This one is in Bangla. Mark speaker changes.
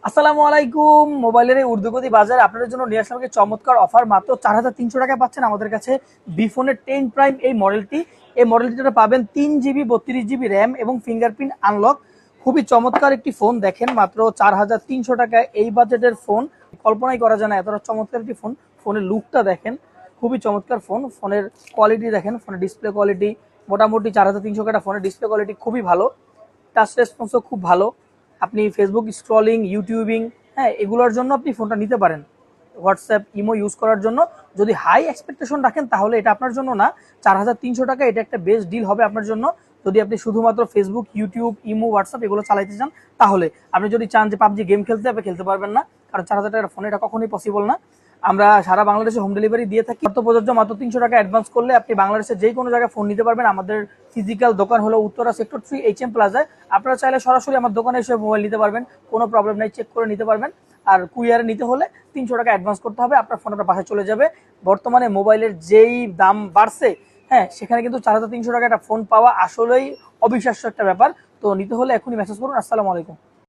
Speaker 1: আসসালামু আলাইকুম। মোবাইলের এই ঊর্ধ্বগতি বাজারে আপনাদের জন্য নিয়ে আসলাম একটি চমৎকার অফার। মাত্র 4300 টাকায় পাচ্ছেন আমাদের কাছে বিফোনের 10 প্রাইম এই মডেলটি। এই মডেলটিতে পাবেন 3 জিবি 32 জিবি র্যাম এবং ফিঙ্গারপ্রিন্ট আনলক। খুবই চমৎকার একটি ফোন। দেখেন মাত্র 4300 টাকায় এই বাজেটের ফোন কল্পনাই করা যায় না এতটা চমৎকার একটি ফোন। ফোনের লুকটা দেখেন, খুবই চমৎকার ফোন। ফোনের কোয়ালিটি দেখেন, ফোনের ডিসপ্লে কোয়ালিটি মোটামুটি 4300 টাকা ফোনের ডিসপ্লে কোয়ালিটি খুবই ভালো। টাচ রেসপন্সও খুব ভালো। আপনি ফেসবুক স্ক্রলিং, ইউটিউবিং, হ্যাঁ, এগুলোর জন্য আপনি ফোনটা নিতে পারেন। হোয়াটসঅ্যাপ, ইমো ইউজ করার জন্য যদি হাই এক্সপেকটেশন রাখেন তাহলে এটা আপনার জন্য না। 4300 টাকা এটা একটা বেস্ট ডিল হবে আপনার জন্য। যদি আপনি শুধুমাত্র ফেসবুক, ইউটিউব, ইমো, হোয়াটসঅ্যাপ এগুলো চালাইতে চান তাহলে। আপনি যদি চান যে পাবজি গেম খেলতে আপনি খেলতে পারবেন না, কারণ 4000 টাকার ফোন এটা কখনোই পসিবল না। আমরা সারা বাংলাদেশে হোম ডেলিভারি দিয়ে থাকি। অর্থ প্রযোজ্য, মাত্র 300 টাকা অ্যাডভান্স করলে আপনি বাংলাদেশের যে কোনো জায়গায় ফোন নিতে পারবেন। আমাদের ফিজিক্যাল দোকান হলো উত্তরা সেক্টর 3 HM প্লাজায়। আপনারা চাইলে সরাসরি আমার দোকানে এসে মোবাইল নিতে পারবেন, কোনো প্রবলেম নাই, চেক করে নিতে পারবেন। আর কুরিয়ারে নিতে হলে 300 টাকা অ্যাডভান্স করতে হবে, আপনার ফোন আপনার বাসায় চলে যাবে। বর্তমানে মোবাইলের যেই দাম বাড়ছে, হ্যাঁ, সেখানে কিন্তু 4300 টাকা একটা ফোন পাওয়া আসলেই অবিশ্বাস্য একটা ব্যাপার। তো নিতে হলে এখনই মেসেজ করুন। আসসালামু আলাইকুম।